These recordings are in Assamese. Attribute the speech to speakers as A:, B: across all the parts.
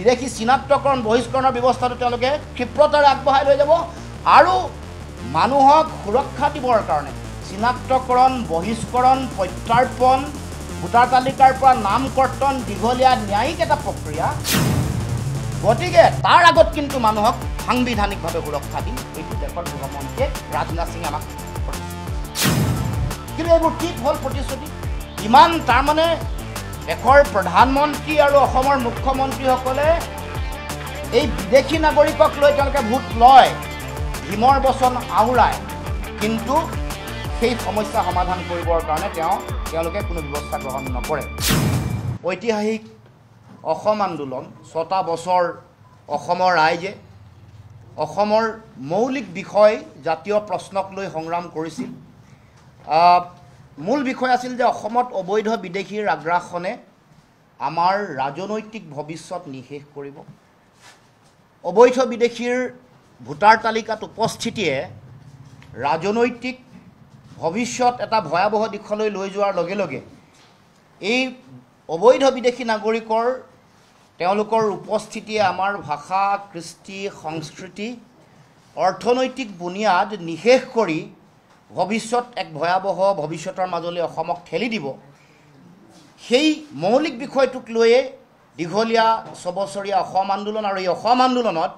A: বিদেশী চিনাক্তকৰণ বহিষ্কৰণৰ ব্যৱস্থাটো তেওঁলোকে ক্ষিপ্ৰতাৰে আগবঢ়াই লৈ যাব আৰু মানুহক সুৰক্ষা দিবৰ কাৰণে চিনাক্তকৰণ বহিষ্কৰণ প্ৰত্যাৰ্পণ ভোটাৰ তালিকাৰ পৰা নাম কৰ্তন দীঘলীয়া ন্যায়িক এটা প্ৰক্ৰিয়া গতিকে তাৰ আগত কিন্তু মানুহক সাংবিধানিকভাৱে সুৰক্ষা দিম এইটো দেশৰ গৃহমন্ত্ৰীয়ে ৰাজনাথ সিঙে আমাক কিন্তু এইবোৰ কি হ'ল প্ৰতিশ্ৰুতি ইমান তাৰমানে দেশৰ প্ৰধানমন্ত্ৰী আৰু অসমৰ মুখ্যমন্ত্ৰীসকলে এই বিদেশী নাগৰিকক লৈ তেওঁলোকে ভোট লয় ভীমৰ বচন আওৰায় কিন্তু সেই সমস্যা সমাধান কৰিবৰ কাৰণে তেওঁলোকে কোনো ব্যৱস্থা গ্ৰহণ নকৰে ঐতিহাসিক অসম আন্দোলন ৬টা বছৰ অসমৰ ৰাইজে অসমৰ মৌলিক বিষয় জাতীয় প্ৰশ্নক লৈ সংগ্ৰাম কৰিছিল মূল বিষয় আছিল যে অসমত অবৈধ বিদেশীৰ আগ্ৰাসনে আমাৰ ৰাজনৈতিক ভৱিষ্যত নিশেষ কৰিব অবৈধ বিদেশীৰ ভোটাৰ তালিকাত উপস্থিতিয়ে ৰাজনৈতিক ভৱিষ্যত এটা ভয়াৱহ দিশলৈ লৈ যোৱাৰ লগে লগে এই অবৈধ বিদেশী নাগৰিকৰ তেওঁলোকৰ উপস্থিতিয়ে আমাৰ ভাষা কৃষ্টি সংস্কৃতি অৰ্থনৈতিক বুনিয়াদ নিশেষ কৰি ভৱিষ্যত এক ভয়াৱহ ভৱিষ্যতৰ মাজলৈ অসমক ঠেলি দিব সেই মৌলিক বিষয়টোক লৈয়ে দীঘলীয়া ৬ বছৰীয়া অসম আন্দোলন আৰু এই অসম আন্দোলনত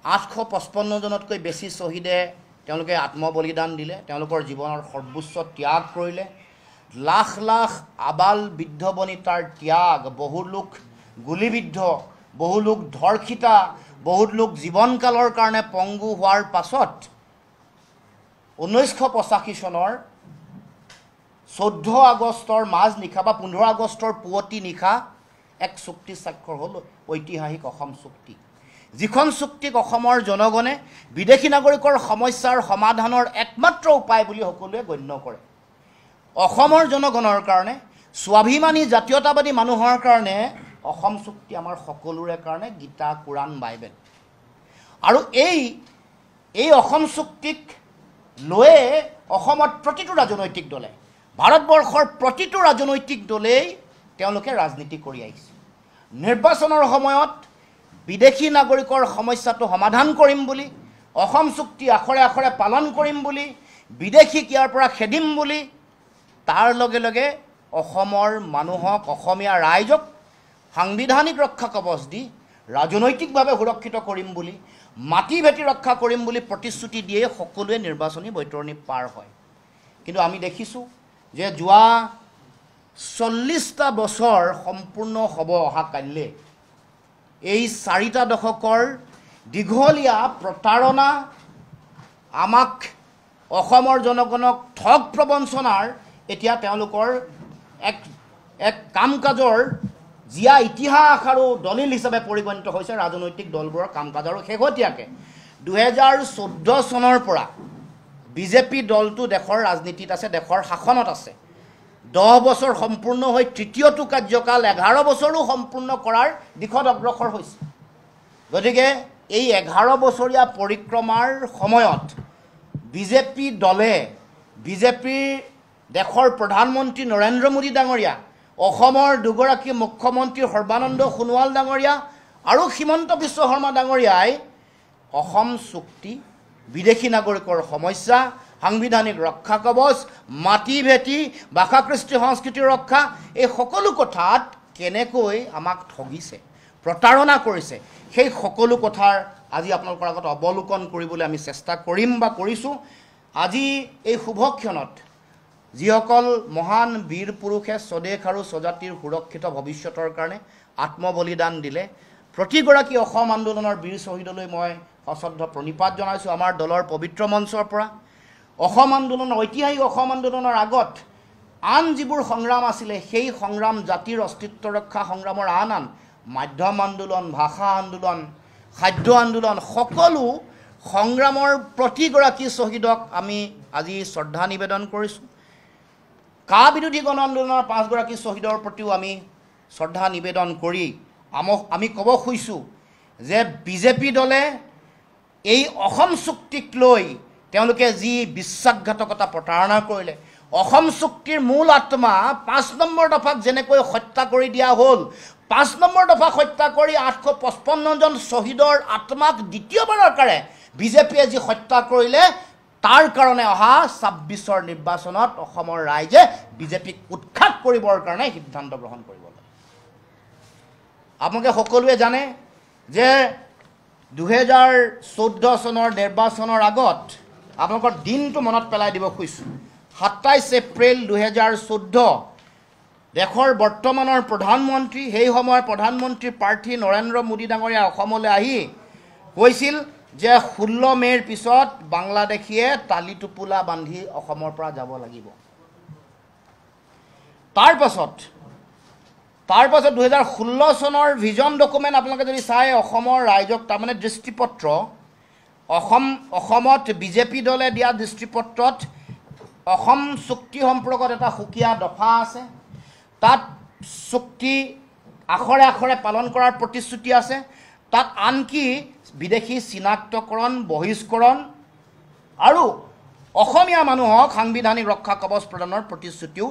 A: ৮৫৫ জনতকৈ বেছি শ্বহীদে তেওঁলোকে আত্মবলিদান দিলে তেওঁলোকৰ জীৱনৰ সৰ্বোচ্চ ত্যাগ কৰিলে লাখ লাখ আবাল বৃদ্ধ বনিতাৰ ত্যাগ বহু লোক গুলিবিদ্ধ বহু লোক ধৰ্ষিতা বহুত লোক জীৱনকালৰ কাৰণে পংগু হোৱাৰ পাছত ১৯৮৫ চনৰ ১৪ আগষ্টৰ মাজনিশা বা ১৫ আগষ্টৰ পুৱতি নিশা এক চুক্তি স্বাক্ষৰ হ'ল ঐতিহাসিক অসম চুক্তি যিখন চুক্তিক অসমৰ জনগণে বিদেশী নাগৰিকৰ সমস্যাৰ সমাধানৰ একমাত্ৰ উপায় বুলি সকলোৱে গণ্য কৰে অসমৰ জনগণৰ কাৰণে স্বাভিমানী জাতীয়তাবাদী মানুহৰ কাৰণে অসম চুক্তি আমাৰ সকলোৰে কাৰণে গীতা কোৰাণ বাইবেল আৰু এই অসম চুক্তিক লৈয়ে অসমত প্ৰতিটো ৰাজনৈতিক দলে ভাৰতবৰ্ষৰ প্ৰতিটো ৰাজনৈতিক দলেই তেওঁলোকে ৰাজনীতি কৰি আহিছে নিৰ্বাচনৰ সময়ত বিদেশী নাগৰিকৰ সমস্যাটো সমাধান কৰিম বুলি অসম চুক্তি আখৰে আখৰে পালন কৰিম বুলি বিদেশীক ইয়াৰ পৰা খেদিম বুলি তাৰ লগে লগে অসমৰ মানুহক অসমীয়া ৰাইজক সাংবিধানিক ৰক্ষা কৱচ দি ৰাজনৈতিকভাৱে সুৰক্ষিত কৰিম বুলি মাটি ভেটি ৰক্ষা কৰিম বুলি প্ৰতিশ্ৰুতি দিয়ে সকলোৱে নিৰ্বাচনী বৈতৰণি পাৰ হয় কিন্তু আমি দেখিছোঁ যে যোৱা ৪০টা বছৰ সম্পূৰ্ণ হ'ব অহা কাইলৈ এই ৪টা দশকৰ দীঘলীয়া প্ৰতাৰণা আমাক অসমৰ জনগণক ঠগ প্ৰবঞ্চনাৰ এতিয়া তেওঁলোকৰ এক কাম কাজৰ জিয়া ইতিহাস আৰু দলিল হিচাপে পৰিগণিত হৈছে ৰাজনৈতিক দলবোৰৰ কাম কাজ আৰু শেহতীয়াকৈ ২০১৪ চনৰ পৰা বিজেপি দলটো দেশৰ ৰাজনীতিত আছে দেশৰ শাসনত আছে 10 বছৰ সম্পূৰ্ণ হৈ তৃতীয়টো কাৰ্যকাল 11 বছৰো সম্পূৰ্ণ কৰাৰ দিশত অগ্ৰসৰ হৈছে গতিকে এই 11 বছৰীয়া পৰিক্ৰমাৰ সময়ত বিজেপি দলে বিজেপিৰ দেশৰ প্ৰধানমন্ত্ৰী নৰেন্দ্ৰ মোদী ডাঙৰীয়া অসমৰ দুগৰাকী মুখ্যমন্ত্ৰী সৰ্বানন্দ সোণোৱাল ডাঙৰীয়া আৰু হিমন্ত বিশ্ব শৰ্মা ডাঙৰীয়াই অসম চুক্তি বিদেশী নাগৰিকৰ সমস্যা সাংবিধানিক ৰক্ষা কৱচ মাটি ভেটি ভাষা কৃষ্টি সংস্কৃতিৰ ৰক্ষা এই সকলো কথাত কেনেকৈ আমাক ঠগিছে প্ৰতাৰণা কৰিছে সেই সকলো কথাৰ আজি আপোনালোকৰ আগত অৱলোকন কৰিবলৈ আমি চেষ্টা কৰিম বা কৰিছোঁ আজি এই শুভক্ষণত যিসকল মহান বীৰ পুৰুষে স্বদেশ আৰু স্বজাতিৰ সুৰক্ষিত ভৱিষ্যতৰ কাৰণে আত্মবলিদান দিলে প্ৰতিগৰাকী অসম আন্দোলনৰ বীৰ শ্বহীদলৈ মই সশ্ৰদ্ধ প্ৰণিপাত জনাইছোঁ আমাৰ দলৰ পবিত্ৰ মঞ্চৰ পৰা অসম আন্দোলন ঐতিহাসিক অসম আন্দোলনৰ আগত আন যিবোৰ সংগ্ৰাম আছিলে সেই সংগ্ৰাম জাতিৰ অস্তিত্ব ৰক্ষা সংগ্ৰামৰ আন মাধ্যম আন্দোলন ভাষা আন্দোলন খাদ্য আন্দোলন সকলো সংগ্ৰামৰ প্ৰতিগৰাকী শ্বহীদক আমি আজি শ্ৰদ্ধা নিবেদন কৰিছোঁ কা বিৰোধী গণ আন্দোলনৰ 5 গৰাকী শ্বহীদৰ প্ৰতিও আমি শ্ৰদ্ধা নিবেদন কৰি আমি ক'ব খুজিছোঁ যে বিজেপি দলে এই অসম চুক্তিক লৈ তেওঁলোকে যি বিশ্বাসঘাতকতা প্ৰতাৰণা কৰিলে অসম চুক্তিৰ মূল আত্মা 5 নম্বৰ দফাক যেনেকৈ হত্যা কৰি দিয়া হ'ল 5 নম্বৰ দফা হত্যা কৰি 855 জন শ্বহীদৰ আত্মাক দ্বিতীয়বাৰৰ কাৰণে বিজেপিয়ে যি হত্যা কৰিলে তাৰ কাৰণে অহা 26ৰ নিৰ্বাচনত অসমৰ ৰাইজে বিজেপিক উৎখাত কৰিবৰ কাৰণে সিদ্ধান্ত গ্ৰহণ কৰিব লাগে। আপোনালোকে সকলোৱে জানে যে 2014 চনৰ নিৰ্বাচনৰ আগত আপোনালোকৰ দিনটো মনত পেলাই দিব খুজিছোঁ। 27 এপ্ৰিল 2014 দেশৰ বৰ্তমানৰ প্ৰধানমন্ত্ৰী সেই সময়ৰ প্ৰধানমন্ত্ৰী প্ৰাৰ্থী নৰেন্দ্ৰ মোদী ডাঙৰীয়া অসমলৈ আহি কৈছিল যে 16 মে'ৰ পিছত বাংলাদেশীয়ে তালি টোপোলা বান্ধি অসমৰ পৰা যাব লাগিব। তাৰ পাছত 2016 চনৰ ভিজন ডকুমেণ্ট আপোনালোকে যদি চাই অসমৰ ৰাইজক তাৰমানে দৃষ্টিপত্ৰ অসমত বিজেপি দলে দিয়া দৃষ্টিপত্ৰত অসম চুক্তি সম্পৰ্কত এটা সুকীয়া দফা আছে। তাত চুক্তি আখৰে আখৰে পালন কৰাৰ প্ৰতিশ্ৰুতি আছে। তাত আনকি বিদেশী চিনাক্তকৰণ বহিষ্কৰণ আৰু অসমীয়া মানুহক সাংবিধানিক ৰক্ষা কবচ প্ৰদানৰ প্ৰতিশ্ৰুতিও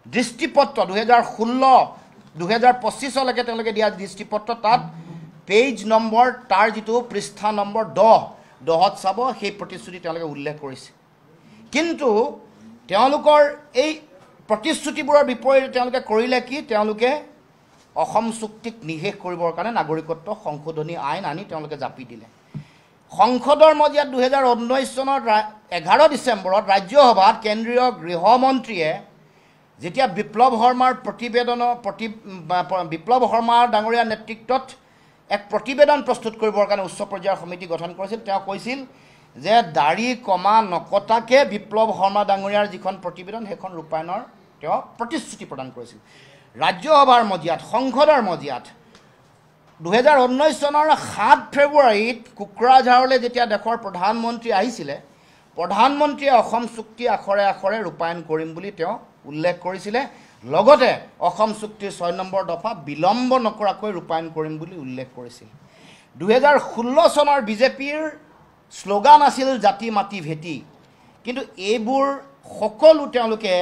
A: দৃষ্টিপত্ৰ 2016-2025লৈকে তেওঁলোকে দিয়া দৃষ্টিপত্ৰ তাত পেজ নম্বৰ তাৰ যিটো পৃষ্ঠা নম্বৰ 10ত চাব সেই প্ৰতিশ্ৰুতি তেওঁলোকে উল্লেখ কৰিছে। কিন্তু তেওঁলোকৰ এই প্ৰতিশ্ৰুতিবোৰৰ বিপৰীতে তেওঁলোকে কৰিলে কি? তেওঁলোকে অসম চুক্তিক নিষেধ কৰিবৰ কাৰণে নাগৰিকত্ব সংশোধনী আইন আনি তেওঁলোকে জাপি দিলে। সংসদৰ মজিয়াত 2019 চনৰ 11 ডিচেম্বৰত ৰাজ্যসভাত কেন্দ্ৰীয় গৃহমন্ত্ৰীয়ে যেতিয়া বিপ্লৱ শৰ্মা ডাঙৰীয়াৰ নেতৃত্বত এক প্ৰতিবেদন প্ৰস্তুত কৰিবৰ কাৰণে উচ্চ পৰ্যায়ৰ সমিতি গঠন কৰিছিল, তেওঁ কৈছিল যে দাড়ি কমা নকটাকে বিপ্লৱ শৰ্মা ডাঙৰীয়াৰ যিখন প্ৰতিবেদন সেইখন ৰূপায়ণৰ তেওঁ প্ৰতিশ্ৰুতি প্ৰদান কৰিছিল। ৰাজ্যসভাৰ মজিয়াত সংসদৰ মজিয়াত 2019 চনৰ 7 ফেব্ৰুৱাৰীত কোকৰাঝাৰলৈ যেতিয়া দেশৰ প্ৰধানমন্ত্ৰী আহিছিলে, প্ৰধানমন্ত্ৰীয়ে অসম চুক্তি আখৰে আখৰে ৰূপায়ণ কৰিম বুলি তেওঁ উল্লেখ কৰিছিলে। লগতে অসম চুক্তিৰ 6 নম্বৰ দফা বিলম্ব নকৰাকৈ ৰূপায়ণ কৰিম বুলি উল্লেখ কৰিছিল। 2016 চনৰ বিজেপিৰ শ্লোগান আছিল জাতি মাটি ভেটি, কিন্তু এইবোৰ সকলো তেওঁলোকে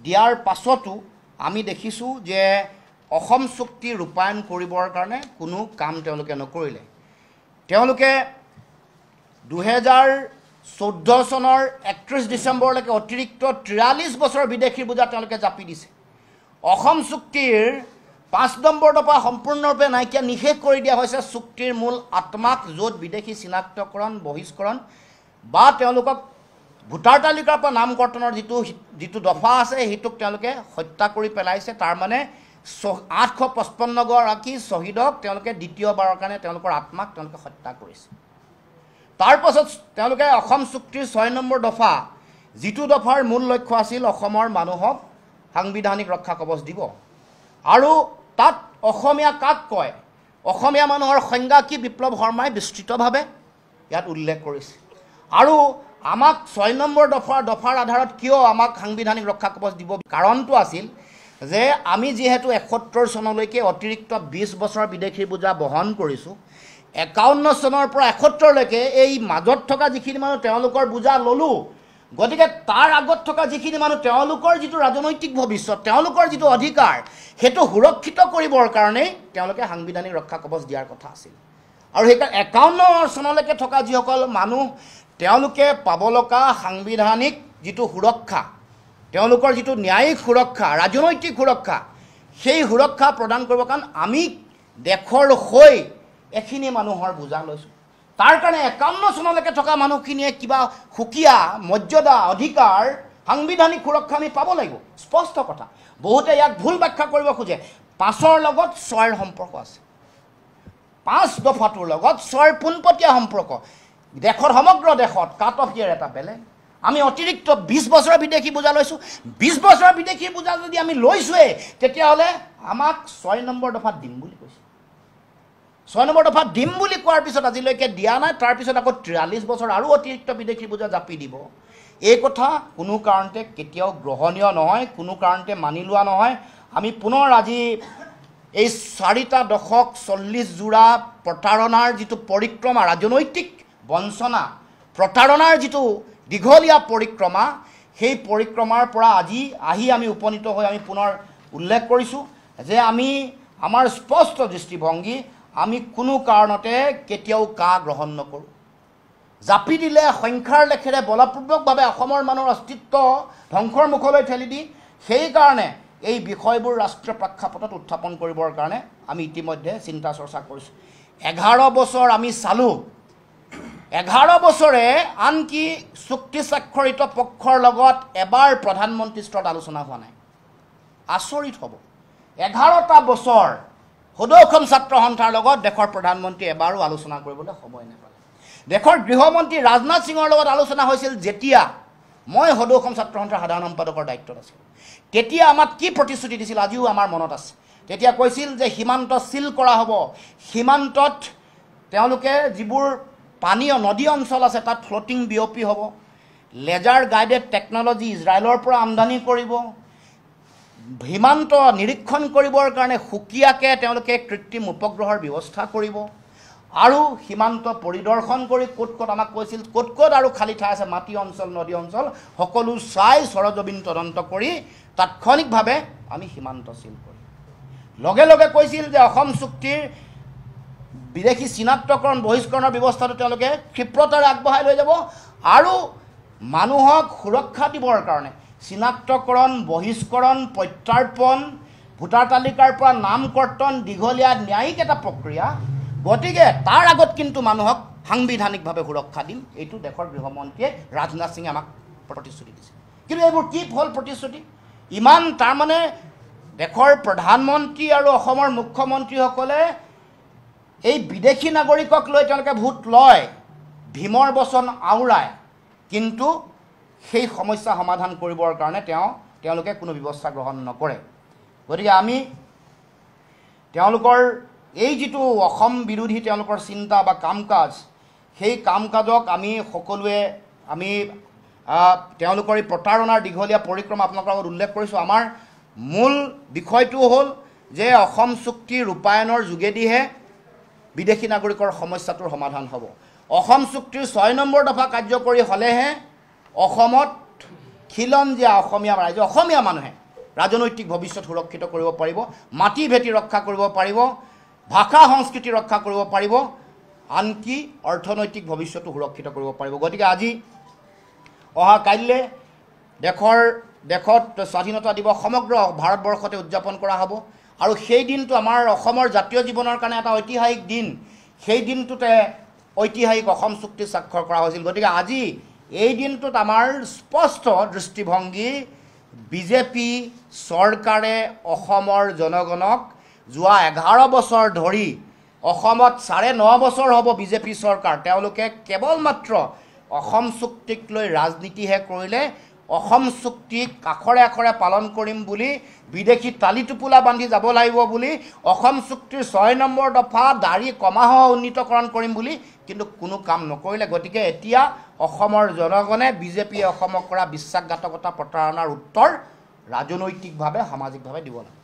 A: দিয়াৰ পাছতো আমি দেখিছোঁ যে অসম চুক্তি ৰূপায়ণ কৰিবৰ কাৰণে কোনো কাম তেওঁলোকে নকৰিলে। তেওঁলোকে 2014 চনৰ 31 ডিচেম্বৰলৈকে অতিৰিক্ত 43 বছৰ বিদেশীৰ বোজা তেওঁলোকে জাপি দিছে। অসম চুক্তিৰ 5 নম্বৰ দফা সম্পূৰ্ণৰূপে নাইকিয়া নিষেধ কৰি দিয়া হৈছে চুক্তিৰ মূল আত্মাক, য'ত বিদেশী চিনাক্তকৰণ বহিষ্কৰণ বা তেওঁলোকক ভোটাৰ তালিকাৰ পৰা নাম কৰ্তনৰ যিটো দফা আছে সেইটোক তেওঁলোকে হত্যা কৰি পেলাইছে। তাৰমানে 855 গৰাকী শ্বহীদক তেওঁলোকে দ্বিতীয়বাৰৰ কাৰণে তেওঁলোকৰ আত্মাক তেওঁলোকে হত্যা কৰিছে। তাৰ পাছত তেওঁলোকে অসম চুক্তিৰ 6 নম্বৰ দফা যিটো দফাৰ মূল লক্ষ্য আছিল অসমৰ মানুহক সাংবিধানিক ৰক্ষা কবচ দিব, আৰু তাত অসমীয়া কাক কয়, অসমীয়া মানুহৰ সংজ্ঞা কি বিপ্লৱ শৰ্মাই বিস্তৃতভাৱে ইয়াত উল্লেখ কৰিছে। আৰু আমাক 6 নম্বৰ দফাৰ আধাৰত কিয় আমাক সাংবিধানিক ৰক্ষা কবচ দিব, কাৰণটো আছিল যে আমি যিহেতু 71 চনলৈকে অতিৰিক্ত 20 বছৰ বিদেশীৰ বোজা বহন কৰিছোঁ, 51 চনৰ পৰা 71লৈকে এই মাজত থকা যিখিনি মানুহ তেওঁলোকৰ বোজা ল'লোঁ। গতিকে তাৰ আগত থকা যিখিনি মানুহ তেওঁলোকৰ যিটো ৰাজনৈতিক ভৱিষ্যত, তেওঁলোকৰ যিটো অধিকাৰ, সেইটো সুৰক্ষিত কৰিবৰ কাৰণেই তেওঁলোকে সাংবিধানিক ৰক্ষা কবচ দিয়াৰ কথা আছিল। আৰু সেইকাৰণে 51 চনলৈকে থকা যিসকল মানুহ তেওঁলোকে পাব লগা সাংবিধানিক যিটো সুৰক্ষা, তেওঁলোকৰ যিটো ন্যায়িক সুৰক্ষা, ৰাজনৈতিক সুৰক্ষা, সেই সুৰক্ষা প্ৰদান কৰিবৰ কাৰণে আমি দেশৰ হৈ এখিনি মানুহৰ বোজা লৈছোঁ। তাৰ কাৰণে 51 চনলৈকে থকা মানুহখিনিয়ে কিবা সুকীয়া মৰ্যাদা অধিকাৰ সাংবিধানিক সুৰক্ষা আমি পাব লাগিব, স্পষ্ট কথা। বহুতে ইয়াক ভুল ব্যাখ্যা কৰিব খোজে। 5ৰ লগত 6ৰ সম্পৰ্ক আছে, 5 দফাটোৰ লগত 6ৰ পোনপটীয়া সম্পৰ্ক। দেশৰ সমগ্ৰ দেশত কাট অফ ইয়াৰ এটা বেলেগ। আমি অতিৰিক্ত 20 বছৰৰ বিদেশী বোজা লৈছোঁ। 20 বছৰৰ বিদেশী বোজা যদি আমি লৈছোঁৱেই, তেতিয়াহ'লে আমাক 6 নম্বৰ দফাত দিম বুলি কৈছে। 6 নম্বৰ দফাত দিম বুলি কোৱাৰ পিছত আজিলৈকে দিয়া নাই, তাৰপিছত আকৌ 43 বছৰ আৰু অতিৰিক্ত বিদেশী বোজা জাপি দিব। এই কথা কোনো কাৰণতে কেতিয়াও গ্ৰহণীয় নহয়, কোনো কাৰণতে মানি লোৱা নহয়। আমি পুনৰ আজি এই 4টা দশক 40 জোৰা প্ৰতাৰণাৰ যিটো পৰিক্ৰমা, ৰাজনৈতিক বঞ্চনা প্ৰতাৰণাৰ যিটো দীঘলীয়া পৰিক্ৰমা, সেই পৰিক্ৰমাৰ পৰা আজি আহি আমি উপনীত হৈ আমি পুনৰ উল্লেখ কৰিছোঁ যে আমি আমাৰ স্পষ্ট দৃষ্টিভংগী, আমি কোনো কাৰণতে কেতিয়াও কা গ্ৰহণ নকৰোঁ। জাপি দিলে সংখ্যাৰ লেখেৰে বলপূৰ্বকভাৱে অসমৰ মানুহৰ অস্তিত্ব ধ্বংসৰ মুখলৈ ঠেলি দি সেইকাৰণে এই বিষয়বোৰ ৰাষ্ট্ৰীয় প্ৰেক্ষাপটত উত্থাপন কৰিবৰ কাৰণে আমি ইতিমধ্যে চিন্তা চৰ্চা কৰিছোঁ। 11 বছৰ আমি চালোঁ, 11 বছৰে আনকি চুক্তি স্বাক্ষৰিত পক্ষৰ লগত এবাৰ প্ৰধানমন্ত্ৰী স্তৰত আলোচনা হোৱা নাই। আচৰিত হ'ব, 11টা বছৰ সদৌ অসম ছাত্ৰ সন্থাৰ লগত দেশৰ প্ৰধানমন্ত্ৰী এবাৰো আলোচনা কৰিবলৈ সময় নাপালে। দেশৰ গৃহমন্ত্ৰী ৰাজনাথ সিঙৰ লগত আলোচনা হৈছিল যেতিয়া মই সদৌ অসম ছাত্ৰ সন্থাৰ সাধাৰণ সম্পাদকৰ দায়িত্বত আছিলোঁ। তেতিয়া আমাক কি প্ৰতিশ্ৰুতি দিছিল আজিও আমাৰ মনত আছে। তেতিয়া কৈছিল যে সীমান্ত চিল কৰা হ'ব, সীমান্তত তেওঁলোকে যিবোৰ পানীয় নদী অঞ্চল আছে তাত ফ্লটিং বিঅপি হ'ব, লেজাৰ গাইডেড টেকন'লজি ইজৰাইলৰ পৰা আমদানি কৰিব, সীমান্ত নিৰীক্ষণ কৰিবৰ কাৰণে সুকীয়াকৈ তেওঁলোকে কৃত্ৰিম উপগ্ৰহৰ ব্যৱস্থা কৰিব, আৰু সীমান্ত পৰিদৰ্শন কৰি ক'ত ক'ত আমাক কৈছিল ক'ত ক'ত আৰু খালী ঠাই আছে মাটি অঞ্চল নদী অঞ্চল সকলো চাই সৰজমিন তদন্ত কৰি তাৎক্ষণিকভাৱে আমি সীমান্ত চিল কৰিম। লগে লগে কৈছিল যে অসম চুক্তিৰ বিদেশী চিনাক্তকৰণ বহিষ্কৰণৰ ব্যৱস্থাটো তেওঁলোকে ক্ষিপ্ৰতাৰে আগবঢ়াই লৈ যাব, আৰু মানুহক সুৰক্ষা দিবৰ কাৰণে চিনাক্তকৰণ বহিষ্কৰণ প্ৰত্যাৰ্পণ ভোটাৰ তালিকাৰ পৰা নাম কৰ্তন দীঘলীয়া ন্যায়িক এটা প্ৰক্ৰিয়া। গতিকে তাৰ আগত কিন্তু মানুহক সাংবিধানিকভাৱে সুৰক্ষা দিম, এইটো দেশৰ গৃহমন্ত্ৰীয়ে ৰাজনাথ সিঙে আমাক প্ৰতিশ্ৰুতি দিছে। কিন্তু এইবোৰ কি হ'ল প্ৰতিশ্ৰুতি? ইমান তাৰমানে দেশৰ প্ৰধানমন্ত্ৰী আৰু অসমৰ মুখ্যমন্ত্ৰীসকলে এই বিদেশী নাগৰিকক লৈ তেওঁলোকে ভোট লয়, ভীমৰ বচন আওৰায়, কিন্তু সেই সমস্যা সমাধান কৰিবৰ কাৰণে তেওঁলোকে কোনো ব্যৱস্থা গ্ৰহণ নকৰে। গতিকে আমি তেওঁলোকৰ এই যিটো অসম বিৰোধী তেওঁলোকৰ চিন্তা বা কাম কাজ, সেই কাম কাজক আমি সকলোৱে তেওঁলোকৰ এই প্ৰতাৰণাৰ দীঘলীয়া পৰিক্ৰমা আপোনালোকৰ আগত উল্লেখ কৰিছোঁ। আমাৰ মূল বিষয়টো হ'ল যে অসম চুক্তি ৰূপায়ণৰ যোগেদিহে বিদেশী নাগৰিকৰ সমস্যাটোৰ সমাধান হ'ব। অসম চুক্তিৰ 6 নম্বৰ দফা কাৰ্যকৰী হ'লেহে অসমত খিলঞ্জীয়া অসমীয়া ৰাইজে অসমীয়া মানুহে ৰাজনৈতিক ভৱিষ্যত সুৰক্ষিত কৰিব পাৰিব, মাটি ভেটি ৰক্ষা কৰিব পাৰিব, ভাষা সংস্কৃতি ৰক্ষা কৰিব পাৰিব, আনকি অৰ্থনৈতিক ভৱিষ্যতো সুৰক্ষিত কৰিব পাৰিব। গতিকে আজি অহা কাইলৈ দেশত স্বাধীনতা দিৱস সমগ্ৰ ভাৰতবৰ্ষতে উদযাপন কৰা হ'ব, আৰু সেই দিনটো আমাৰ অসমৰ জাতীয় জীৱনৰ কাৰণে এটা ঐতিহাসিক দিন। সেই দিনটোতে ঐতিহাসিক অসম চুক্তি স্বাক্ষৰ কৰা হৈছিল। গতিকে আজি এই দিনটোত আমাৰ স্পষ্ট দৃষ্টিভংগী, বিজেপি চৰকাৰে অসমৰ জনগণক যোৱা 11 বছৰ ধৰি অসমত 9.5 বছৰ হ'ব বিজেপি চৰকাৰ, তেওঁলোকে কেৱল মাত্ৰ অসম চুক্তিক লৈ ৰাজনীতিহে কৰিলে। অসম চুক্তিক আখৰে আখৰে পালন কৰিম বুলি, বিদেশী টালি টোপোলা বান্ধি যাব লাগিব বুলি, অসম চুক্তিৰ 6 নম্বৰ দফা দাড়ি কমাসহ উন্নীতকৰণ কৰিম বুলি কিন্তু কোনো কাম নকৰিলে। গতিকে এতিয়া অসমৰ জনগণে বিজেপিয়ে অসমক কৰা বিশ্বাসঘাতকতা প্ৰতাৰণাৰ উত্তৰ ৰাজনৈতিকভাৱে সামাজিকভাৱে দিব লাগে।